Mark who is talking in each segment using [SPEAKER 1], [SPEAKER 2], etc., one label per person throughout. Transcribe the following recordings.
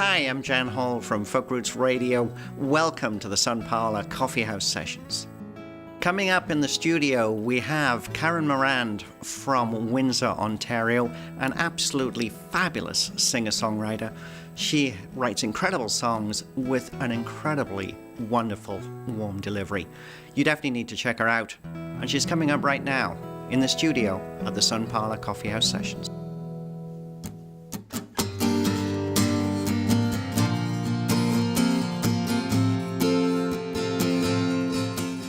[SPEAKER 1] Hi, I'm Jan Hall from Folk Roots Radio. Welcome to the Sun Parlour Coffee House Sessions. Coming up in the studio, we have Karen Morand from Windsor, Ontario, an absolutely fabulous singer-songwriter. She writes incredible songs with an incredibly wonderful, warm delivery. You definitely need to check her out. And she's coming up right now in the studio at the Sun Parlour Coffee House Sessions.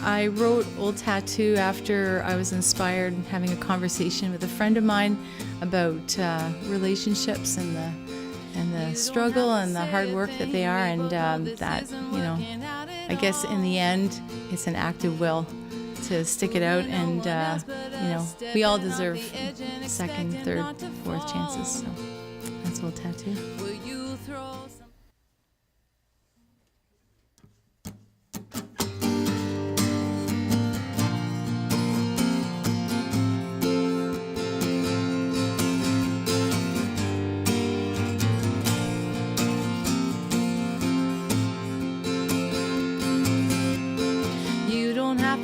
[SPEAKER 2] I wrote Old Tattoo after I was inspired having a conversation with a friend of mine about relationships and the struggle and the hard work that they are, and that, you know, I guess in the end it's an act of will to stick it out, and you know, we all deserve second, third, fourth chances. So that's Old Tattoo.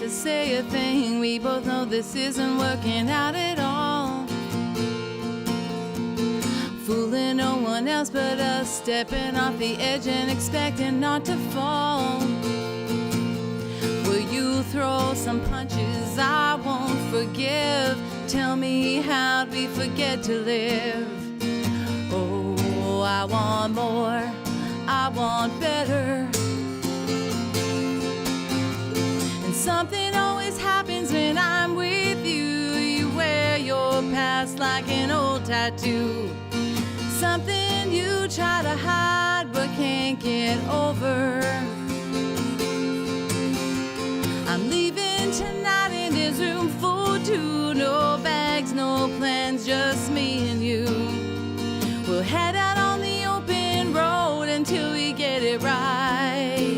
[SPEAKER 3] Say a thing, we both know this isn't working out at all. Fooling no one else but us, stepping off the edge and expecting not to fall. Will you throw some punches I won't forgive? Tell me, how'd we forget to live? Oh, I want more, I want better. Something always happens when I'm with you. You wear your past like an old tattoo. Something you try to hide but can't get over. I'm leaving tonight and there's room for two. No bags, no plans, just me and you. We'll head out on the open road until we get it right.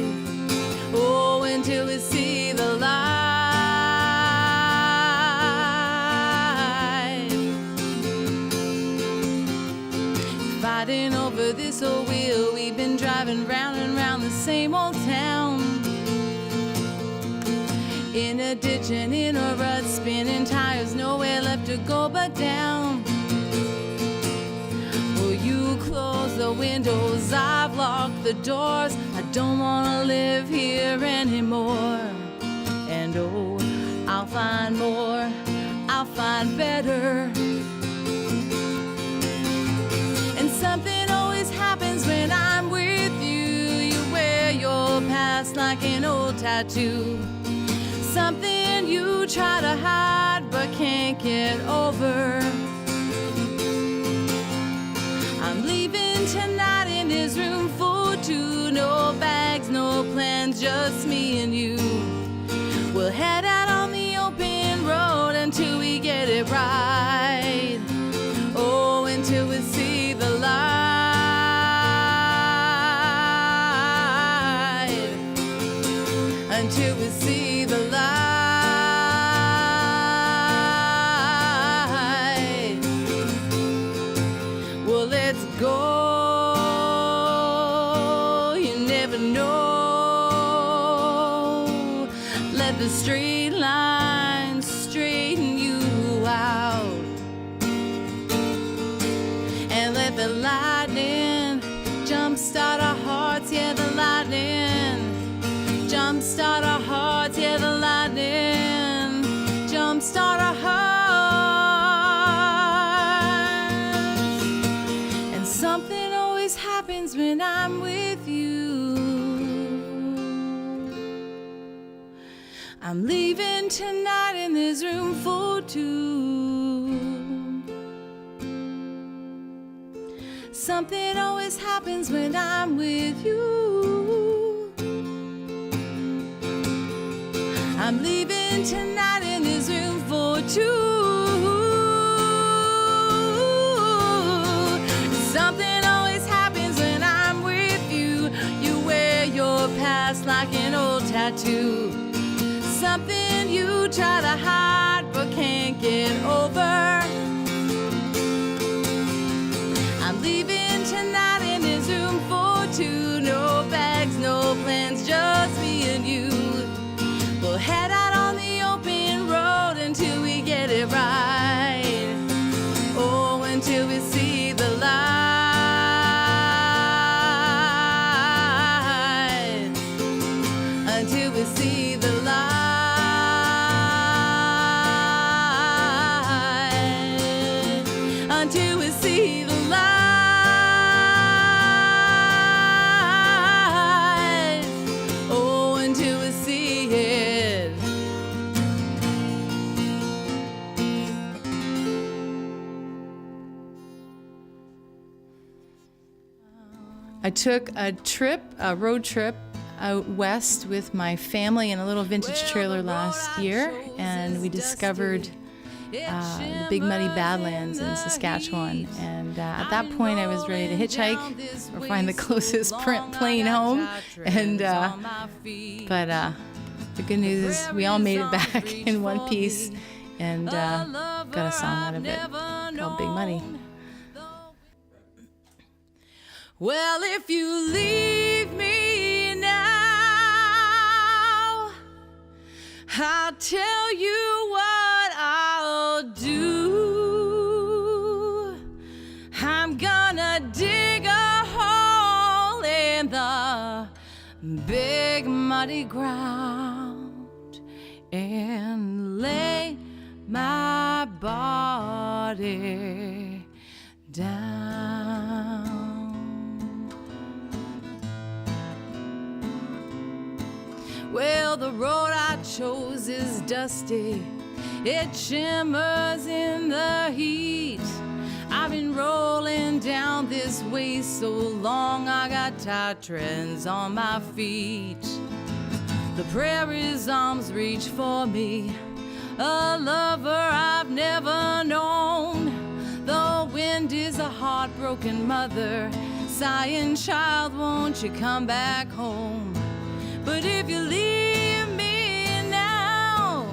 [SPEAKER 3] Oh, until we see the light. Fighting over this old wheel, we've been driving round and round the same old town. In a ditch and in a rut, spinning tires, nowhere left to go but down. Will you close the windows? I've locked the doors. I don't wanna live here anymore. And oh, I'll find more, I'll find better. And something always happens when I'm with you. You wear your past like an old tattoo. Something you try to hide but can't get over. I'm leaving tonight and there's room for two. No bags, no plans, just me and you. We'll head out on the open road until we get it right. Oh, until we see the light. Until we see the light. Well, let's go. The straight lines straighten you out, and let the lightning jumpstart our hearts. Yeah, the lightning jumpstart our hearts. Yeah, the lightning jumpstart our hearts. And something always happens when I'm with you. I'm leaving tonight and there's room for two. Something always happens when I'm with you. I'm leaving tonight and there's room for two. Something always happens when I'm with you. You wear your past like an old tattoo. Something you try to hide but can't get over. I'm leaving tonight and there's room for
[SPEAKER 2] I took a road trip out west with my family in a little vintage trailer last year, and we discovered the Big Muddy Badlands in Saskatchewan. And at that point, I was ready to hitchhike or find the closest plane home. And but the good news is we all made it back in one piece, and got a song out of it called Big Muddy.
[SPEAKER 3] Well, if you leave me now, I'll tell you what I'll do. I'm gonna dig a hole in the big muddy ground and lay my body down. Well, the road I chose is dusty. It shimmers in the heat. I've been rolling down this way so long, I got tired trends on my feet. The prairie's arms reach for me, a lover I've never known. The wind is a heartbroken mother, sighing, child, won't you come back home? But if you leave me now,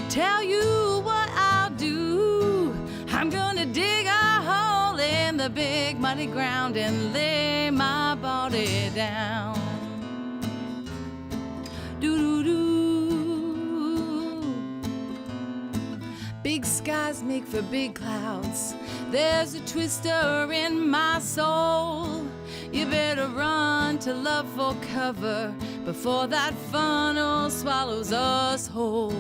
[SPEAKER 3] tell you what I'll do. I'm gonna dig a hole in the big muddy ground and lay my body down. Doo-doo-doo. Big skies make for big clouds. There's a twister in my soul. You better run to love for cover before that funnel swallows us whole.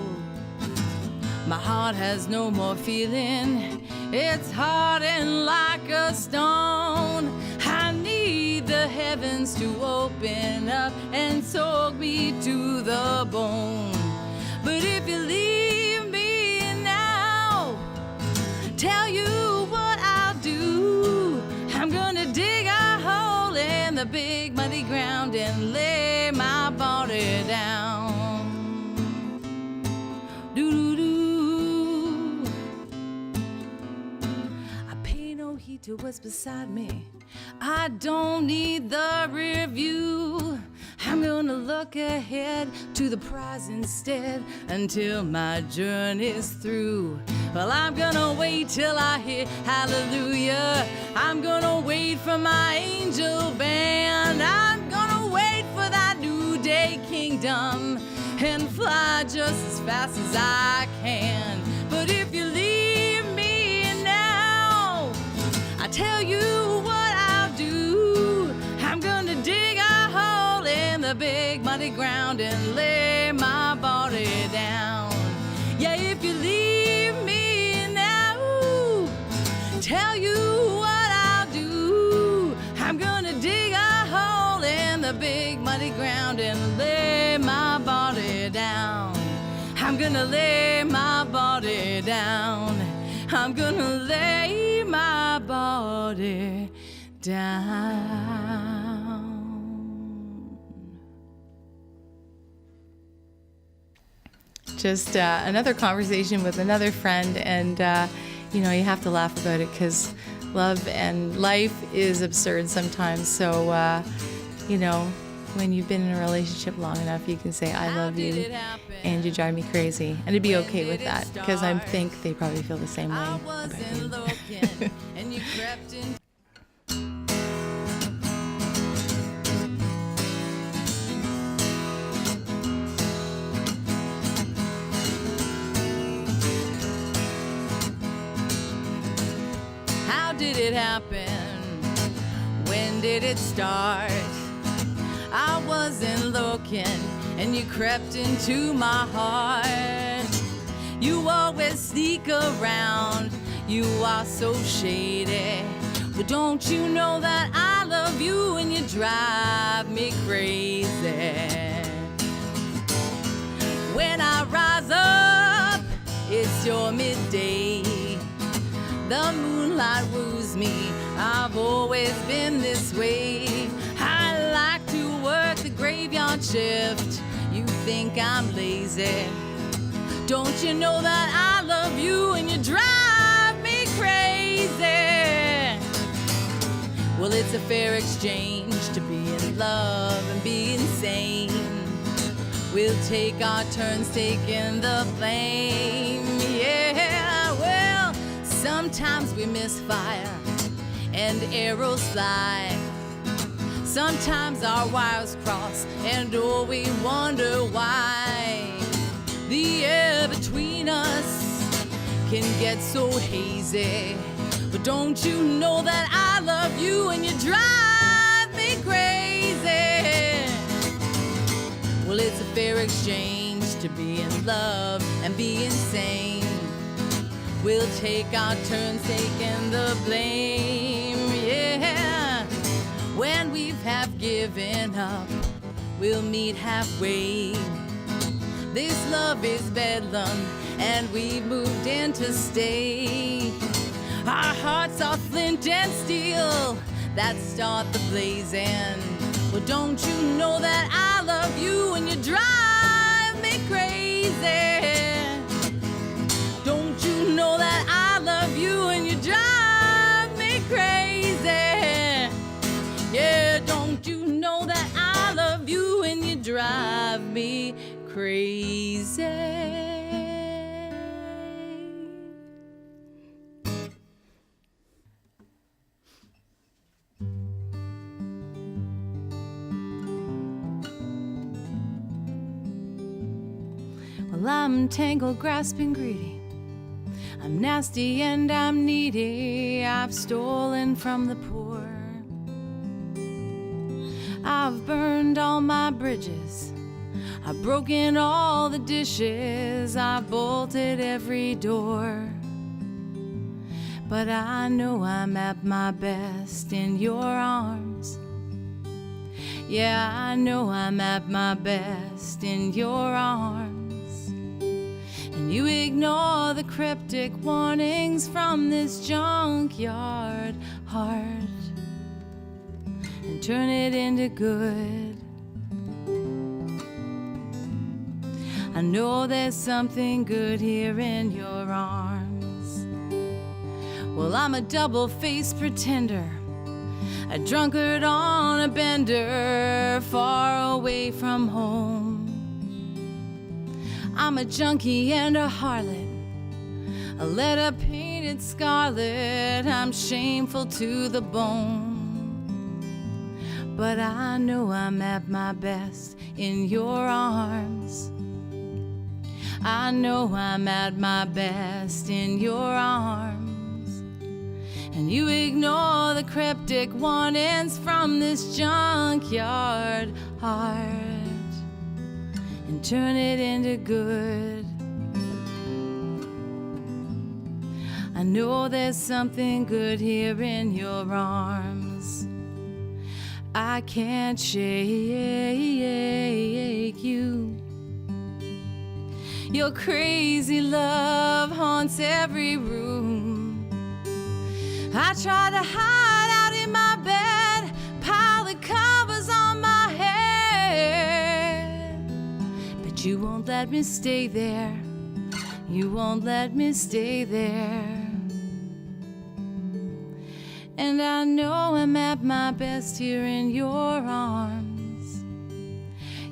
[SPEAKER 3] My heart has no more feeling. It's hardened like a stone. I need the heavens to open up and soak me to the bone. But if you leave me now, tell you what I'll do. I'm gonna dig a hole in the big muddy ground and lay my body down. Doo-doo-doo. I pay no heed to what's beside me. I don't need the review. I'm gonna look ahead to the prize instead until my journey's through. Well, I'm gonna wait till I hear hallelujah. I'm gonna wait for my angel band. I'm gonna wait for that new day kingdom and fly just as fast as I can. But if you leave me now, I tell you what I'll do. I'm gonna dig a hole in the big muddy ground and lay my body down. Yeah, if you leave me now, tell you what I'll do. I'm gonna dig a hole in the big muddy ground and lay my body down. I'm gonna lay my body down. I'm gonna lay my body down.
[SPEAKER 2] Just another conversation with another friend, and you know, you have to laugh about it because love and life is absurd sometimes. So you know, when you've been in a relationship long enough, you can say I love you and you drive me crazy, and it'd be okay with that because I think they probably feel the same way about you.
[SPEAKER 3] How did it happen? When did it start? I wasn't looking and you crept into my heart. You always sneak around, you are so shady. But don't you know that I love you and you drive me crazy? When I rise up, it's your midday. The moonlight woos me, I've I've always been this way. I like to work the graveyard shift. You think I'm lazy? Don't you know that I love you and you drive me crazy? Well, it's a fair exchange to be in love and be insane. We'll take our turns taking the blame. Yeah, well, sometimes we misfire and arrows fly. Sometimes our wires cross and oh, we wonder why. The air between us can get so hazy. But don't you know that I love you and you drive me crazy? Well, it's a fair exchange to be in love and be insane. We'll take our turns taking the blame, yeah. When we have given up, we'll meet halfway. This love is bedlam, and we've moved in to stay. Our hearts are flint and steel that start the blazing. Well, don't you know that I love you and you drive me crazy? Don't you know that I love you and you drive me crazy? Yeah, don't you know that I love you and you drive me crazy? Well, I'm tangled, grasping, greedy. I'm nasty and I'm needy. I've stolen from the poor. I've burned all my bridges. I've broken all the dishes. I've bolted every door. But I know I'm at my best in your arms. Yeah, I know I'm at my best in your arms. And you ignore the cryptic warnings from this junkyard heart and turn it into good. I know there's something good here in your arms. Well, I'm a double-faced pretender, a drunkard on a bender, far away from home. I'm a junkie and a harlot, a letter painted scarlet. I'm shameful to the bone. But I know I'm at my best in your arms. I know I'm at my best in your arms. And you ignore the cryptic warnings from this junkyard heart and turn it into good. I know there's something good here in your arms. I can't shake you. Your crazy love haunts every room. I try to hide out in my bed, pile the covers on my head, but you won't let me stay there. You won't let me stay there. And I know I'm at my best here in your arms.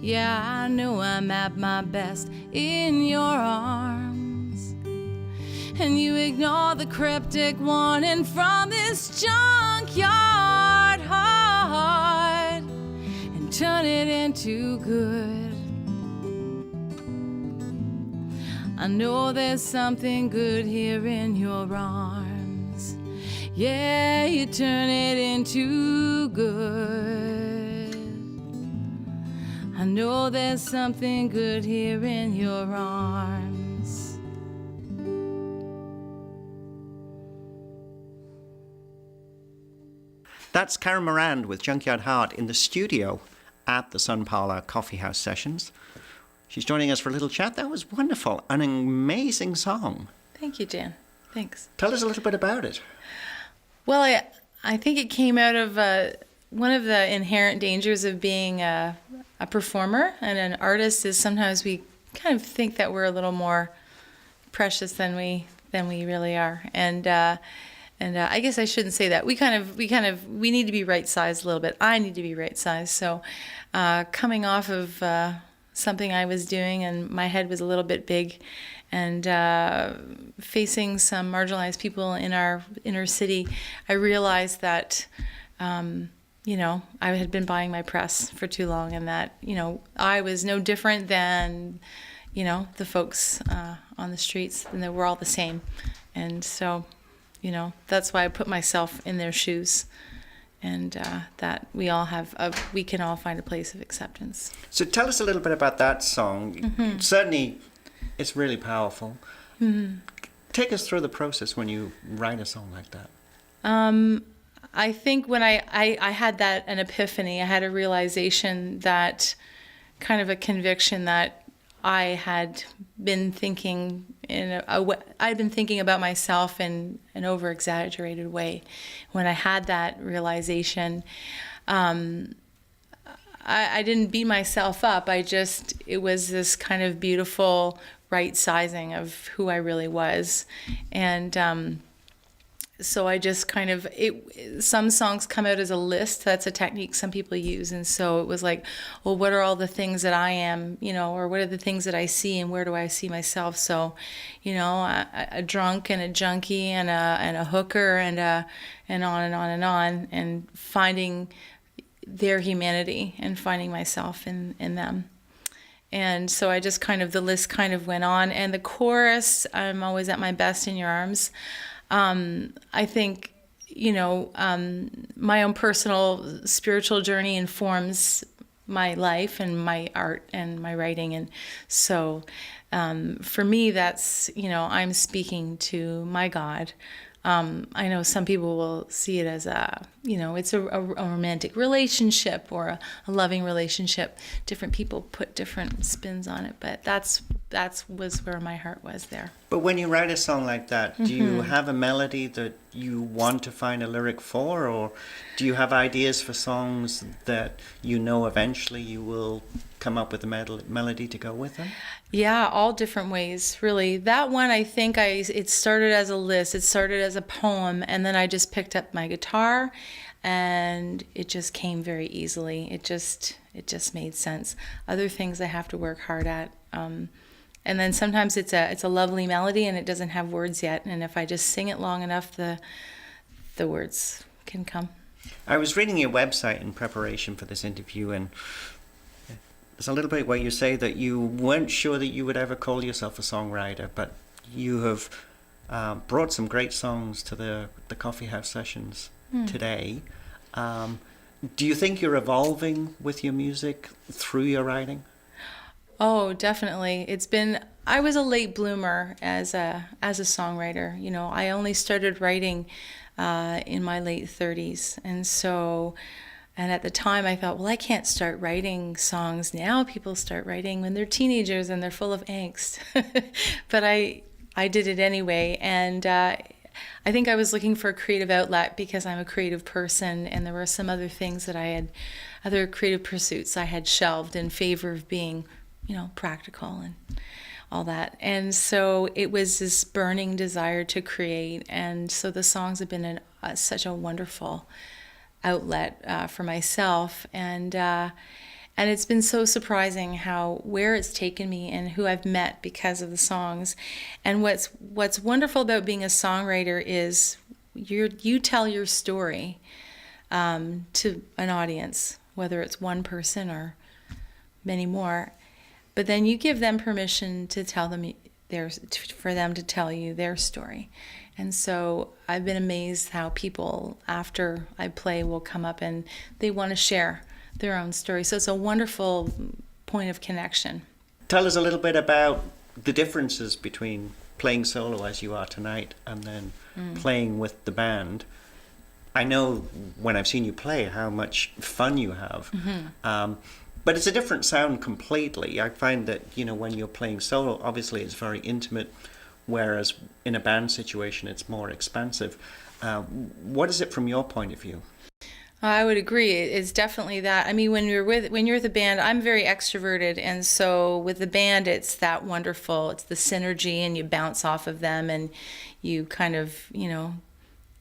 [SPEAKER 3] Yeah, I know I'm at my best in your arms. And you ignore the cryptic warning from this junkyard heart and turn it into good. I know there's something good here in your arms. Yeah, you turn it into good. I know there's something good here in your arms.
[SPEAKER 1] That's Karen Morand with Junkyard Heart in the studio at the Sun Parlour Coffee House Sessions. She's joining us for a little chat. That was wonderful. An amazing song.
[SPEAKER 2] Thank you, Jan. Thanks.
[SPEAKER 1] Tell us a little bit about it.
[SPEAKER 2] Well, I think it came out of one of the inherent dangers of being a performer and an artist is sometimes we kind of think that we're a little more precious than we really are. And I guess I shouldn't say that. We need to be right sized a little bit. I need to be right sized. So coming off of something I was doing and my head was a little bit big, and facing some marginalized people in our inner city, I realized that, I had been buying my press for too long, and that, I was no different than, the folks on the streets, and that we're all the same. And so, that's why I put myself in their shoes, and that we can all find a place of acceptance.
[SPEAKER 1] So tell us a little bit about that song. Mm-hmm. Certainly, it's really powerful. Mm-hmm. Take us through the process when you write a song like that.
[SPEAKER 2] I think when I had an epiphany, I had a realization that, kind of a conviction that I had been thinking I'd been thinking about myself in an over-exaggerated way. When I had that realization, I didn't beat myself up. It was this kind of beautiful right sizing of who I really was. And so I just kind of, some songs come out as a list. That's a technique some people use. And so it was like, well, what are all the things that I am, or what are the things that I see and where do I see myself? So, a drunk and a junkie and a hooker and on and on and on, and finding their humanity and finding myself in them. And so I just the list kind of went on. And the chorus, I'm always at my best in your arms. I think, my own personal spiritual journey informs my life and my art and my writing. And so for me, that's, I'm speaking to my God. I know some people will see it as it's a romantic relationship or a loving relationship. Different people put different spins on it, but that was where my heart was there.
[SPEAKER 1] But when you write a song like that, do you have a melody that you want to find a lyric for, or do you have ideas for songs that eventually you will come up with a melody to go with them?
[SPEAKER 2] Yeah, all different ways, really. That one, I think it started as a list. It started as a poem, and then I just picked up my guitar, and it just came very easily. It just made sense. Other things I have to work hard at. And then sometimes it's a lovely melody and it doesn't have words yet. And if I just sing it long enough, the words can come.
[SPEAKER 1] I was reading your website in preparation for this interview, and there's a little bit where you say that you weren't sure that you would ever call yourself a songwriter, but you have brought some great songs to the Coffee House sessions today. Do you think you're evolving with your music through your writing?
[SPEAKER 2] Oh, definitely. I was a late bloomer as a songwriter. I only started writing in my late 30s. And at the time I thought, well, I can't start writing songs now. People start writing when they're teenagers and they're full of angst. But I did it anyway. And I think I was looking for a creative outlet because I'm a creative person, and there were some other things that other creative pursuits I had shelved in favor of being practical and all that. And so it was this burning desire to create. And so the songs have been such a wonderful outlet for myself. And it's been so surprising where it's taken me and who I've met because of the songs. And what's wonderful about being a songwriter is you tell your story to an audience, whether it's one person or many more. But then you give them permission to tell them for them to tell you their story. And so I've been amazed how people, after I play, will come up and they want to share their own story. So it's a wonderful point of connection.
[SPEAKER 1] Tell us a little bit about the differences between playing solo as you are tonight and then playing with the band. I know when I've seen you play how much fun you have. Mm-hmm. But it's a different sound completely. I find that, when you're playing solo, obviously it's very intimate whereas in a band situation it's more expansive. What is it from your point of view?
[SPEAKER 2] I would agree. It's definitely that. I mean, when you're with a band, I'm very extroverted, and so with the band, it's that wonderful. It's the synergy, and you bounce off of them, and you kind of, you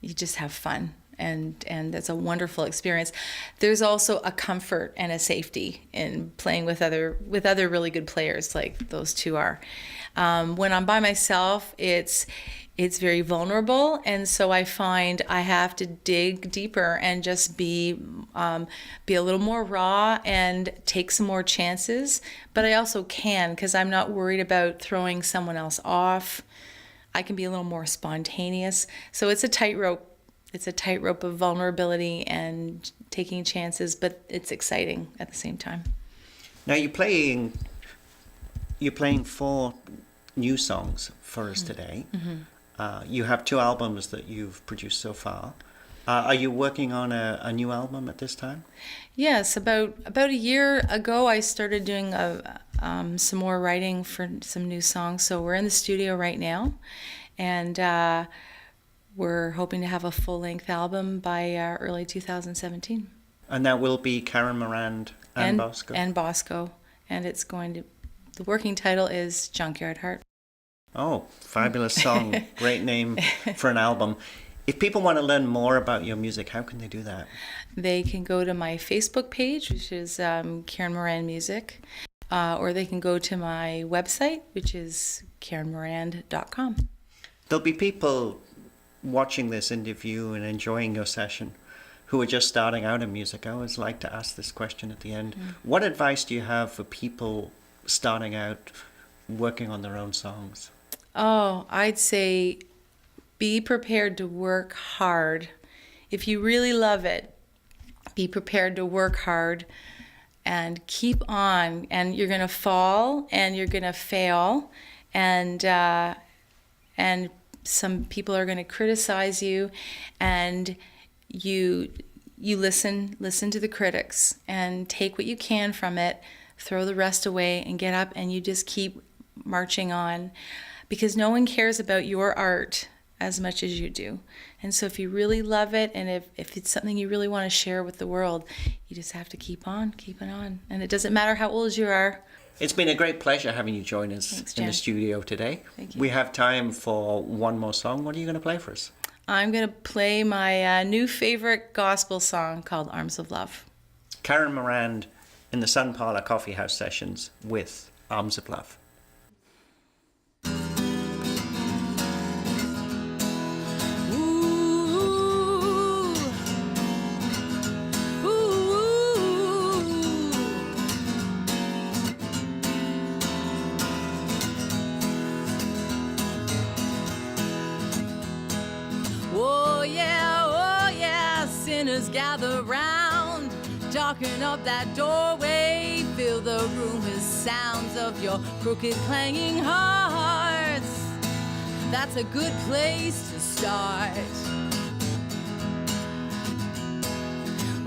[SPEAKER 2] just have fun, and that's a wonderful experience. There's also a comfort and a safety in playing with other really good players like those two are. When I'm by myself, it's very vulnerable, and so I find I have to dig deeper and just be a little more raw and take some more chances. But I also can, because I'm not worried about throwing someone else off. I can be a little more spontaneous. So it's a tightrope. It's a tightrope of vulnerability and taking chances, but it's exciting at the same time.
[SPEAKER 1] Now you're playing 4 new songs for us today.
[SPEAKER 2] Mm-hmm.
[SPEAKER 1] You have 2 albums that you've produced so far. Are you working on a new album at this time?
[SPEAKER 2] Yes, about a year ago, I started doing some more writing for some new songs. So we're in the studio right now, and we're hoping to have a full-length album by early 2017.
[SPEAKER 1] And that will be Karen Morand and Bosco?
[SPEAKER 2] And Bosco. And the working title is Junkyard Heart.
[SPEAKER 1] Oh, fabulous song. Great name for an album. If people want to learn more about your music, how can they do that?
[SPEAKER 2] They can go to my Facebook page, which is Karen Morand Music, or they can go to my website, which is KarenMorand.com.
[SPEAKER 1] There'll be people watching this interview and enjoying your session who are just starting out in music. I always like to ask this question at the end. What advice do you have for people starting out working on their own songs?
[SPEAKER 2] Oh, I'd say be prepared to work hard. If you really love it, be prepared to work hard and keep on. And you're going to fall and you're going to fail, and some people are going to criticize you, and you listen to the critics and take what you can from it, throw the rest away, and get up and you just keep marching on, because no one cares about your art as much as you do. And so if you really love it, and if it's something you really want to share with the world, you just have to keep on keeping on. And it doesn't matter how old you are.
[SPEAKER 1] It's been a great pleasure having you join us.
[SPEAKER 2] Thanks,
[SPEAKER 1] in the
[SPEAKER 2] Jan.
[SPEAKER 1] studio today.
[SPEAKER 2] Thank you.
[SPEAKER 1] We have time for one more song. What are you going to play for us?
[SPEAKER 2] I'm going to play my new favorite gospel song called Arms of Love.
[SPEAKER 1] Karen Morand in the Sun Parlor Coffee House Sessions with Arms of Love.
[SPEAKER 3] Gather round, darken up that doorway, fill the room with sounds of your crooked clanging hearts. That's a good place to start.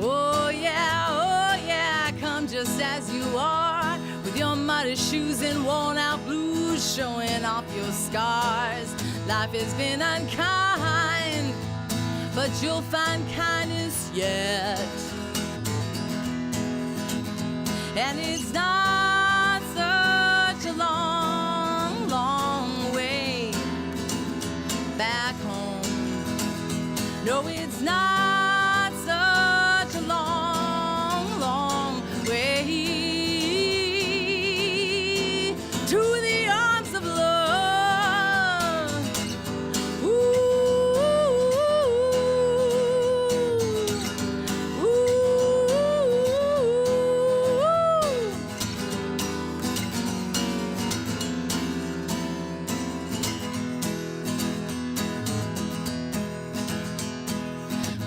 [SPEAKER 3] Oh yeah, come just as you are, with your muddy shoes and worn out blues, showing off your scars. Life has been unkind, but you'll find kindness yet. And it's not such a long, long way back home. No, it's not such a long, long way to the arms of love.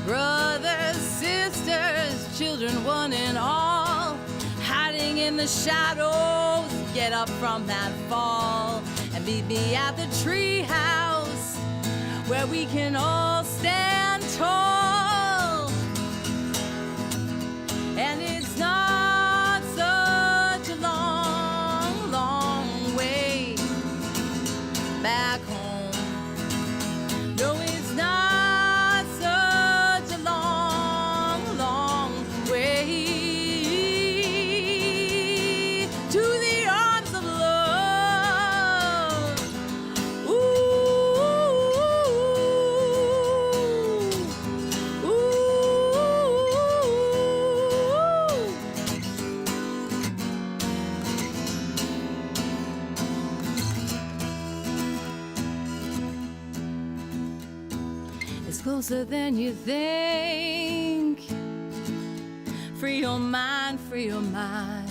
[SPEAKER 3] Brothers, sisters, children, one and all, hiding in the shadows, get up from that fall and meet me at the tree house where we can all stand tall. And it's not such a long, long way back home. closer than you think. Free your mind, free your mind.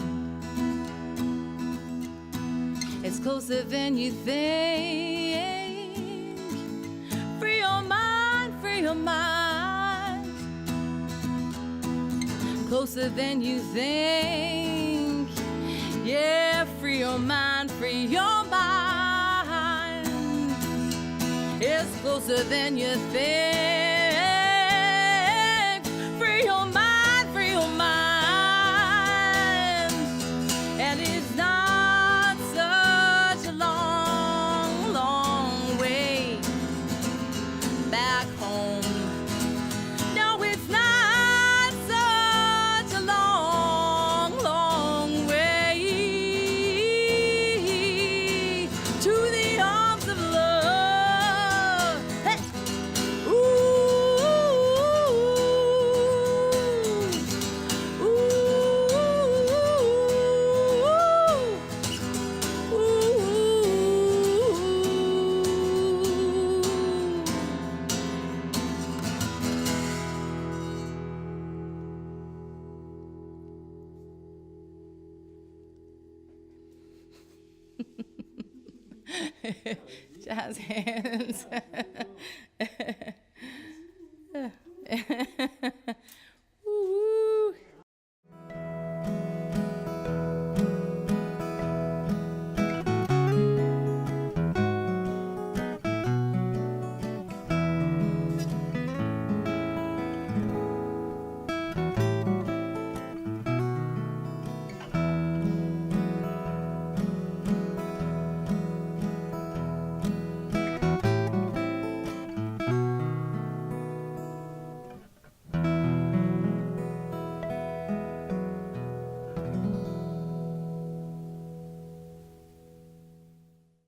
[SPEAKER 3] It's closer than you think. Free your mind, free your mind. Closer than you think. Yeah, free your mind, free your mind. It's closer than you think. Free your mind, free your mind. And it's not such a long, long way back home. No, it's not such a long, long way to the arms of love. Hey. Ooh, ooh, ooh. Jazz hands.